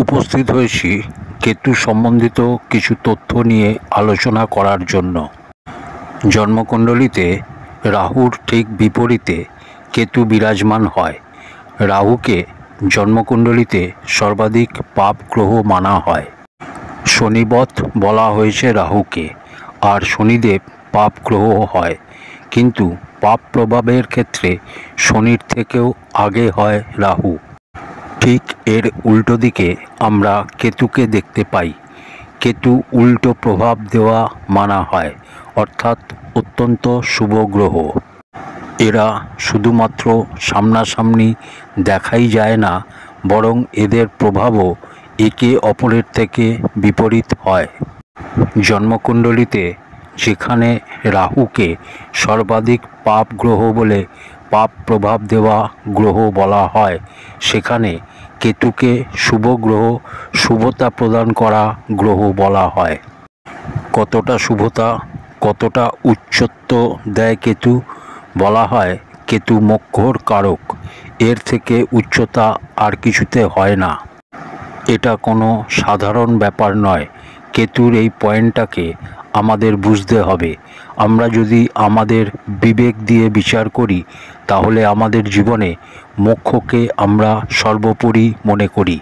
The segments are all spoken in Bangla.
উপস্থিত হয়েছি কেতু সম্বন্ধিত কিছু তথ্য নিয়ে আলোচনা করার জন্য। জন্মকুণ্ডলিতে রাহুর ঠিক বিপরীতে কেতু বিরাজমান হয়। রাহুকে জন্মকুণ্ডলিতে সর্বাধিক পাপ গ্রহ মানা হয়। শনিবৎ বলা হয়েছে রাহুকে, আর শনিদেব পাপ গ্রহ হয়, কিন্তু পাপ প্রভাবের ক্ষেত্রে শনির থেকেও আগে হয় রাহু। ঠিক এর উল্টো দিকে আমরা কেতুকে দেখতে পাই। কেতু উল্টো প্রভাব দেওয়া মানা হয়, অর্থাৎ অত্যন্ত শুভ গ্রহ। এরা শুধুমাত্র সামনাসামনি দেখাই যায় না, বরং এদের প্রভাবও একে অপরের থেকে বিপরীত হয়। জন্মকুণ্ডলিতে যেখানে রাহুকে সর্বাধিক পাপ গ্রহ বলে পাপ প্রভাব দেওয়া গ্রহ বলা হয়, সেখানে কেতুকে শুভ গ্রহ, শুভতা প্রদান করা গ্রহ বলা হয়। কতটা শুভতা, কতটা উচ্চত্ব দেয় কেতু? বলা হয় কেতু মোক্ষর কারক, এর থেকে উচ্চতা আর কিছুতে হয় না। এটা কোনো সাধারণ ব্যাপার নয়। কেতুর এই পয়েন্টটাকে আমাদের বুঝতে হবে। আমরা যদি আমাদের বিবেক দিয়ে বিচার করি, তাহলে আমাদের জীবনে মোক্ষকে আমরা সর্বোপরি মনে করি।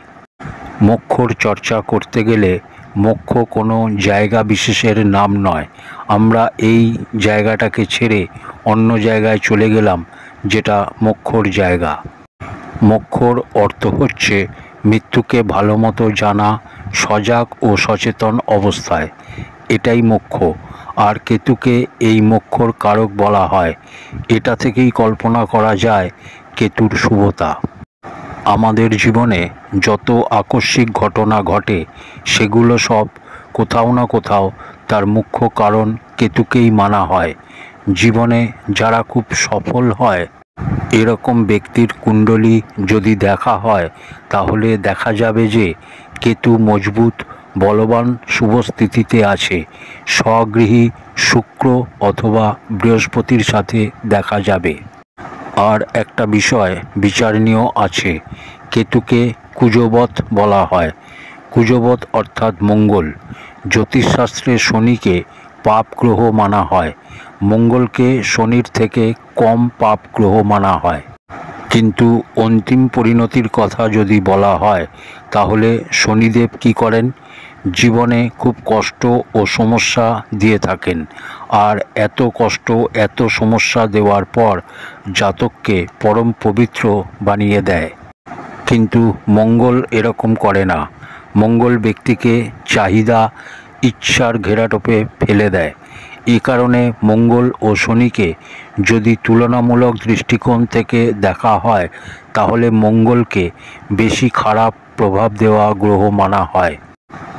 মোক্ষর চর্চা করতে গেলে মোক্ষ কোনো জায়গা বিশেষের নাম নয়। আমরা এই জায়গাটাকে ছেড়ে অন্য জায়গায় চলে গেলাম, যেটা মোক্ষর জায়গা। মোক্ষর অর্থ হচ্ছে মৃত্যুকে ভালো মতো জানা, সজাগ ও সচেতন অবস্থায়। এটাই মোক্ষ। আর কেতুকে এই মোক্ষর কারক বলা হয়। এটা থেকেই কল্পনা করা যায় কেতুর শুভতা। আমাদের জীবনে যত আকস্মিক ঘটনা ঘটে, সেগুলো সব কোথাও না কোথাও তার মুখ্য কারণ কেতুকেই মানা হয়। জীবনে যারা খুব সফল হয়, এরকম ব্যক্তির কুণ্ডলী যদি দেখা হয়, তাহলে দেখা যাবে যে কেতু মজবুত, বলবান শুভ স্থিতিতে আছে। স্বগৃহী শুক্র অথবা বৃহস্পতির সাথে দেখা যাবে। আর একটা বিষয় বিচারণীয় আছে, কেতুকে কুজবৎ বলা হয়। কুজবৎ অর্থাৎ মঙ্গল। জ্যোতিষশাস্ত্রে শনিকে পাপ গ্রহ মানা হয়, মঙ্গলকে শনির থেকে কম পাপ গ্রহ মানা হয়। কিন্তু অন্তিম পরিণতির কথা যদি বলা হয়, তাহলে শনিদেব কী করেন? জীবনে খুব কষ্ট ও সমস্যা দিয়ে থাকেন, আর এত কষ্ট, এত সমস্যা দেওয়ার পর জাতককে পরম পবিত্র বানিয়ে দেয়। কিন্তু মঙ্গল এরকম করে না। মঙ্গল ব্যক্তিকে চাহিদা, ইচ্ছার ঘেরাটোপে ফেলে দেয়। এ কারণে মঙ্গল ও শনিকে যদি তুলনামূলক দৃষ্টিকোণ থেকে দেখা হয়, তাহলে মঙ্গলকে বেশি খারাপ প্রভাব দেওয়া গ্রহ মানা হয়।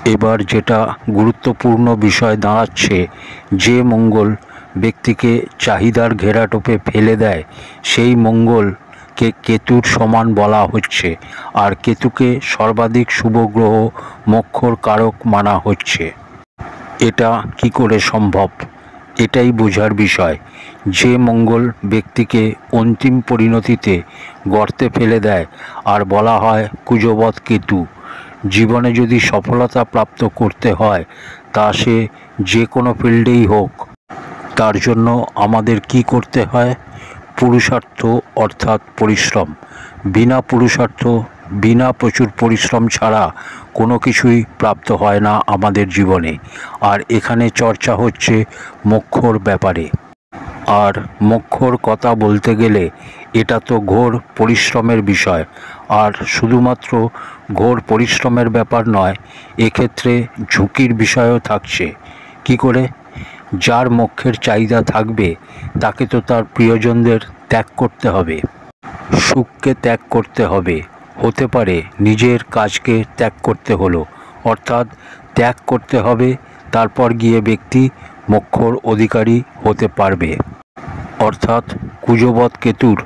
এবার যেটা গুরুত্বপূর্ণ বিষয় দাঁড়াচ্ছে, যে মঙ্গল ব্যক্তিকে চাহিদার ঘেরাটোপে ফেলে দেয়, সেই মঙ্গলকে কেতুর সমান বলা হচ্ছে, আর কেতুকে সর্বাধিক শুভ গ্রহ, মোক্ষর কারক মানা হচ্ছে। এটা কি করে সম্ভব? এটাই বোঝার বিষয়। যে মঙ্গল ব্যক্তিকে অন্তিম পরিণতিতে গর্তে ফেলে দেয় আর বলা হয় কুজবৎ কেতু, জীবনে যদি সফলতা প্রাপ্ত করতে হয়, তা সে যে কোনো ফিল্ডেই হোক, তার জন্য আমাদের কি করতে হয়? পুরুষার্থ, অর্থাৎ পরিশ্রম। বিনা পুরুষার্থ, বিনা প্রচুর পরিশ্রম ছাড়া কোনো কিছুই প্রাপ্ত হয় না আমাদের জীবনে। আর এখানে চর্চা হচ্ছে মোক্ষর ব্যাপারে। আর মোক্ষর কথা বলতে গেলে এটা তো ঘোর পরিশ্রমের বিষয়। আর শুধুমাত্র ঘোর পরিশ্রমের ব্যাপার নয়, এক্ষেত্রে ঝুঁকির বিষয়ও থাকছে। কি করে? যার মোক্ষের চাহিদা থাকবে, তাকে তো তার প্রিয়জনদের ত্যাগ করতে হবে, সুখকে ত্যাগ করতে হবে, হতে পারে নিজের কাজকে ত্যাগ করতে হলো, অর্থাৎ ত্যাগ করতে হবে, তারপর গিয়ে ব্যক্তি মোক্ষর অধিকারী হতে পারবে। অর্থাৎ কুজবৎ কেতুর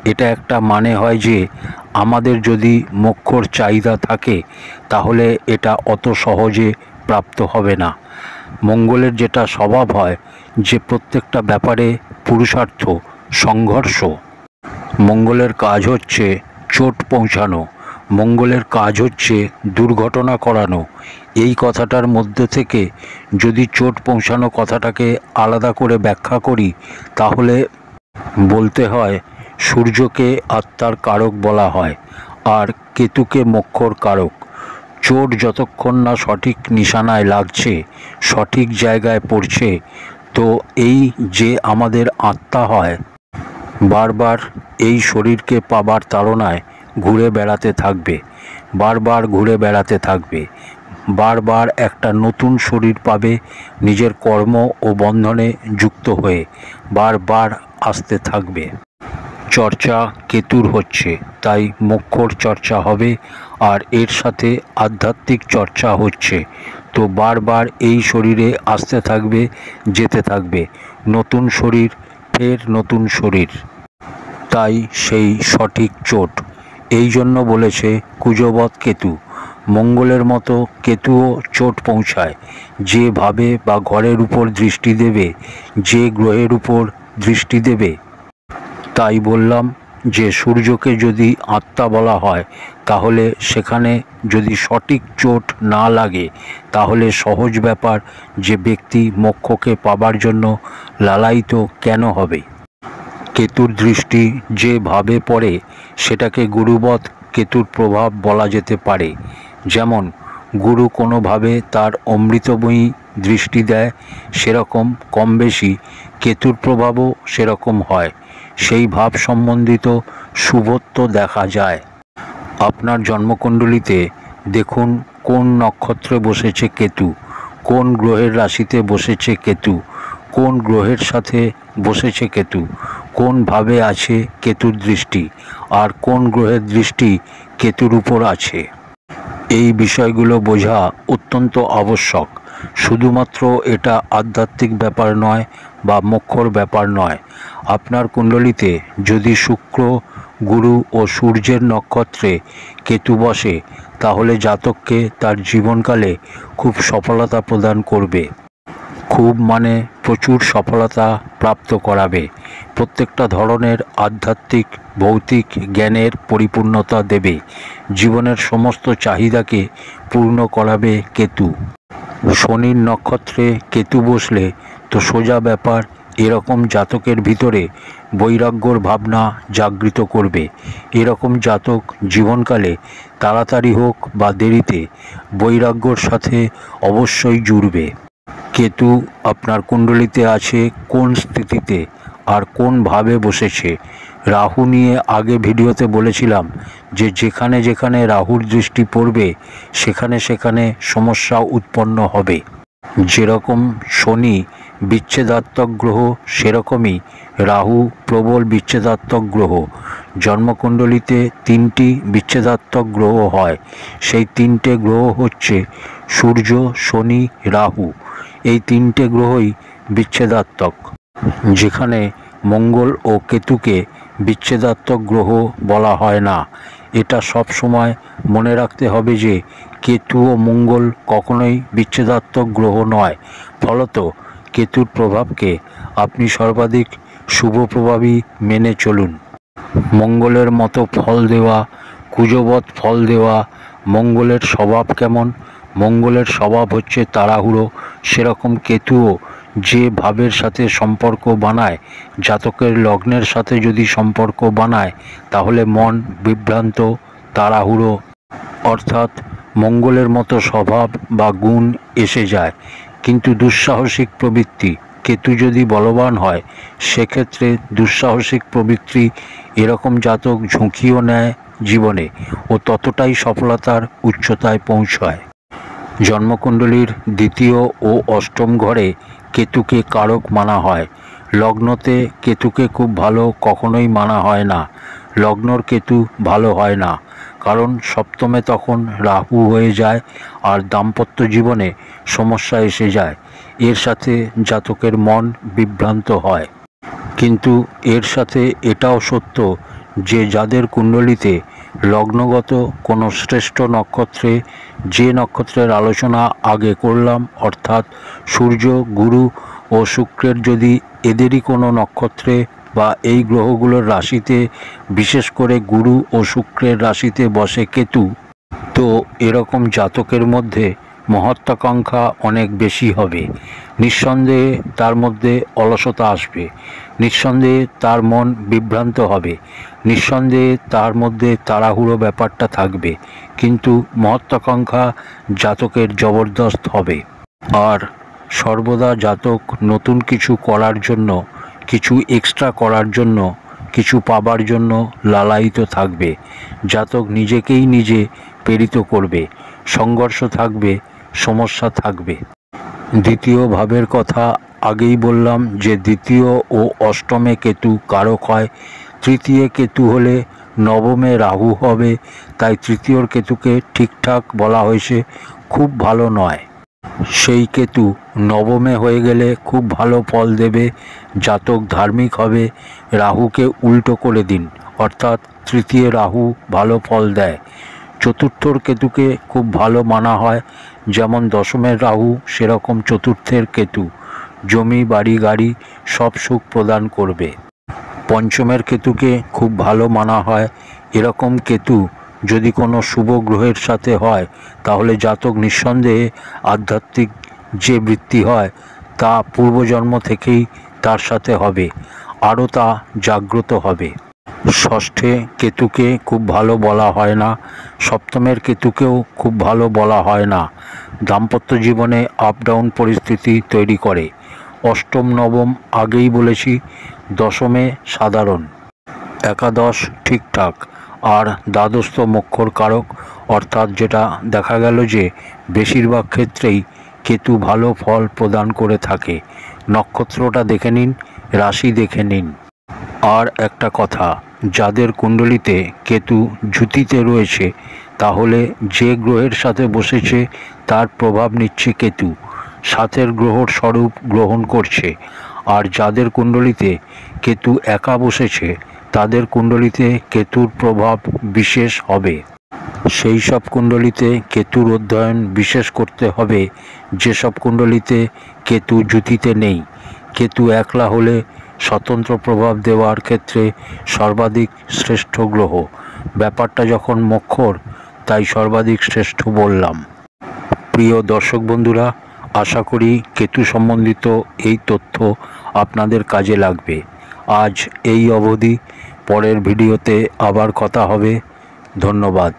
এটা একটা মানে হয় যে আমাদের যদি মোক্ষর চাহিদা থাকে, তাহলে এটা অত সহজে প্রাপ্ত হবে না। মঙ্গলের যেটা স্বভাব হয় যে প্রত্যেকটা ব্যাপারে পুরুষার্থ, সংঘর্ষ। মঙ্গলের কাজ হচ্ছে চোট পৌঁছানো, মঙ্গলের কাজ হচ্ছে দুর্ঘটনা করানো। এই কথাটার মধ্যে থেকে যদি চোট পৌঁছানো কথাটাকে আলাদা করে ব্যাখ্যা করি, তাহলে বলতে হয় সূর্যকে আত্মার কারক বলা হয় আর কেতুকে মোক্ষর কারক। চোট যতক্ষণ না সঠিক নিশানায় লাগছে, সঠিক জায়গায় পড়ছে, তো এই যে আমাদের আত্মা হয়, বারবার এই শরীরকে পাবার তাড়নায় ঘুরে বেড়াতে থাকবে, বারবার ঘুরে বেড়াতে থাকবে, বারবার একটা নতুন শরীর পাবে, নিজের কর্ম ও বন্ধনে যুক্ত হয়ে বারবার আসতে থাকবে। চর্চা কেতুর হচ্ছে, তাই মোক্ষর চর্চা হবে আর এর সাথে আধ্যাত্মিক চর্চা হচ্ছে, তো বারবার এই শরীরে আসতে থাকবে, যেতে থাকবে, নতুন শরীর, ফের নতুন শরীর। তাই সেই সঠিক চোট। এই জন্য বলেছে কুজবৎ কেতু। মঙ্গলের মতো কেতুও চোট পৌঁছায়। যে ভাবে বা ঘরের উপর দৃষ্টি দেবে, যে গ্রহের উপর দৃষ্টি দেবে। তাই বললাম যে সূর্যকে যদি আত্মা বলা হয়, তাহলে সেখানে যদি সঠিক চোট না লাগে, তাহলে সহজ ব্যাপার যে ব্যক্তি মোক্ষকে পাবার জন্য লালায়িত কেন হবে। কেতুর দৃষ্টি যে ভাবে পড়ে, সেটাকে গুরুবৎ কেতুর প্রভাব বলা যেতে পারে। যেমন গুরু কোনোভাবে তার অমৃতময়ী দৃষ্টি দেয়, সেরকম কম বেশি কেতুর প্রভাবও সেরকম হয়। সেই ভাব সম্বন্ধিত শুভত্ব দেখা যায়। আপনার জন্মকুণ্ডলিতে দেখুন কোন নক্ষত্রে বসেছে কেতু, কোন গ্রহের রাশিতে বসেছে কেতু, কোন গ্রহের সাথে বসেছে কেতু, কোন ভাবে আছে কেতুর দৃষ্টি, আর কোন গ্রহের দৃষ্টি কেতুর উপর আছে। এই বিষয়গুলো বোঝা অত্যন্ত আবশ্যক। শুধুমাত্র এটা আধ্যাত্মিক ব্যাপার নয় বা মোক্ষর ব্যাপার নয়। আপনার কুণ্ডলিতে যদি শুক্র, গুরু ও সূর্যের নক্ষত্রে কেতু বসে, তাহলে জাতককে তার জীবনকালে খুব সফলতা প্রদান করবে। খুব মানে প্রচুর সফলতা প্রাপ্ত করাবে। প্রত্যেকটা ধরনের আধ্যাত্মিক ভৌতিক জ্ঞানের পরিপূর্ণতা দেবে। জীবনের সমস্ত চাহিদাকে পূর্ণ করাবে কেতু। শনির নক্ষত্রে কেতু বসলে তো সোজা ব্যাপার, এরকম জাতকের ভিতরে বৈরাগ্যর ভাবনা জাগৃত করবে। এরকম জাতক জীবনকালে তাড়াতাড়ি হোক বা দেরিতে বৈরাগ্যর সাথে অবশ্যই জুড়বে। কেতু আপনার কুণ্ডলিতে আছে কোন স্থিতিতে আর কোন ভাবে বসেছে। রাহু নিয়ে আগে ভিডিওতে বলেছিলাম যে যেখানে যেখানে রাহুর দৃষ্টি পড়বে, সেখানে সেখানে সমস্যা উৎপন্ন হবে। যেরকম শনি বিচ্ছেদাত্মক গ্রহ, সেরকমই রাহু প্রবল বিচ্ছেদাত্মক গ্রহ। জন্মকুণ্ডলিতে 3টি বিচ্ছেদাত্মক গ্রহ হয়। সেই 3টে গ্রহ হচ্ছে সূর্য, শনি, রাহু। এই 3টে গ্রহই বিচ্ছেদাত্মক। যেখানে মঙ্গল ও কেতুকে বিচ্ছেদাত্মক গ্রহ বলা হয় না। এটা সব সময় মনে রাখতে হবে যে কেতু ও মঙ্গল কখনোই বিচ্ছেদাত্মক গ্রহ নয়। ফলত কেতুর প্রভাবকে আপনি সর্বাধিক শুভ প্রভাবই মেনে চলুন। মঙ্গলের মতো ফল দেওয়া, কুজবৎ ফল দেওয়া। মঙ্গলের স্বভাব কেমন? মঙ্গলের স্বভাব হচ্ছে তাড়াহুড়ো। সেরকম কেতুও যে ভাবের সাথে সম্পর্ক বানায়, জাতকের লগ্নের সাথে যদি সম্পর্ক বানায়, তাহলে মন বিভ্রান্ত, তাড়াহুড়ো, অর্থাৎ মঙ্গলের মতো স্বভাব বা গুণ এসে যায়। কিন্তু দুঃসাহসিক প্রবৃত্তি কেতু যদি বলবান হয়, সেক্ষেত্রে দুঃসাহসিক প্রবৃত্তি এরকম জাতক ঝুঁকিও নেয় জীবনে ও ততটাই সফলতার উচ্চতায় পৌঁছায়। জন্মকুণ্ডলীর 2য় ও 8ম ঘরে কেতুকে কারক মানা হয়। লগ্নতে কেতুকে খুব ভালো কখনোই মানা হয় না। লগ্নর কেতু ভালো হয় না, কারণ সপ্তমে তখন রাহু হয়ে যায় আর দাম্পত্য জীবনে সমস্যা এসে যায়। এর সাথে জাতকের মন বিভ্রান্ত হয়। কিন্তু এর সাথে এটাও সত্য যে যাদের কুণ্ডলিতে লগ্নগত কোনো শ্রেষ্ঠ নক্ষত্রে, যে নক্ষত্রের আলোচনা আগে করলাম, অর্থাৎ সূর্য, গুরু ও শুক্রের যদি এদেরই কোনো নক্ষত্রে বা এই গ্রহগুলোর রাশিতে, বিশেষ করে গুরু ও শুক্রের রাশিতে বসে কেতু, তো এরকম জাতকের মধ্যে মহত্ত্বাকাঙ্ক্ষা অনেক বেশি হবে। নিঃসন্দেহে তার মধ্যে অলসতা আসবে, নিঃসন্দেহে তার মন বিভ্রান্ত হবে, নিঃসন্দেহে তার মধ্যে তাড়াহুড়ো ব্যাপারটা থাকবে, কিন্তু মহত্ত্বাকাঙ্ক্ষা জাতকের জবরদস্ত হবে। আর সর্বদা জাতক নতুন কিছু করার জন্য, কিছু এক্সট্রা করার জন্য, কিছু পাবার জন্য লালায়িত থাকবে। জাতক নিজেকেই নিজে প্রেরিত করবে, সংঘর্ষ থাকবে, সমস্যা থাকবে। দ্বিতীয় ভাবের কথা আগেই বললাম যে দ্বিতীয় ও অষ্টমে কেতু কারক হয়। তৃতীয় কেতু হলে নবমে রাহু হবে, তাই তৃতীয়র কেতুকে ঠিকঠাক বলা হয়েছে খুব ভালো নয়। সেই কেতু নবমে হয়ে গেলে খুব ভালো ফল দেবে, জাতক ধার্মিক হবে। রাহুকে উল্টো করে দিন, অর্থাৎ তৃতীয় রাহু ভালো ফল দেয়। চতুর্থর কেতুকে খুব ভালো মানা হয়, যেমন দশমের রাহু সেরকম চতুর্থের কেতু জমি বাড়ি গাড়ি সব সুখ প্রদান করবে। পঞ্চমের কেতুকে খুব ভালো মানা হয়। এরকম কেতু যদি কোনো শুভ গ্রহের সাথে হয় তাহলে জাতক নিঃসন্দেহে আধ্যাত্মিক যে বৃত্তি হয় তা পূর্বজন্ম থেকেই তার সাথে হবে, আরও তা জাগ্রত হবে। ষষ্ঠে কেতুকে খুব ভালো বলা হয় না, সপ্তমের কেতুকেও খুব ভালো বলা হয় না। দাম্পত্য জীবনে আপ ডাউন পরিস্থিতি তৈরি করে। অষ্টম নবম আগেই বলেছি, দশমে সাধারণ, একাদশ ঠিকঠাক, আর দ্বাদশত মোক্ষর কারক, অর্থাৎ যেটা দেখা গেল যে বেশিরভাগ ক্ষেত্রেই কেতু ভালো ফল প্রদান করে থাকে। নক্ষত্রটা দেখে নিন, রাশি দেখে নিন। আর একটা কথা, যাদের কুণ্ডলিতে কেতু জ্যুতিতে রয়েছে তাহলে যে গ্রহের সাথে বসেছে তার প্রভাব নিচ্ছে কেতু, সাথের গ্রহর স্বরূপ গ্রহণ করছে। আর যাদের কুণ্ডলিতে কেতু একা বসেছে তাদের কুণ্ডলিতে কেতুর প্রভাব বিশেষ হবে। সেই সব কুণ্ডলিতে কেতুর অধ্যয়ন বিশেষ করতে হবে যেসব কুণ্ডলিতে কেতু জ্যুতিতে নেই। কেতু একলা হলে স্বতন্ত্র প্রভাব দেওয়ার ক্ষেত্রে সর্বাধিক শ্রেষ্ঠ গ্রহ। ব্যাপারটা যখন মোক্ষর, তাই সর্বাধিক শ্রেষ্ঠ বললাম। প্রিয় দর্শক বন্ধুরা, আশা করি কেতু সম্বন্ধিত এই তথ্য আপনাদের কাজে লাগবে। আজ এই অবধি, পরের ভিডিওতে আবার কথা হবে। ধন্যবাদ।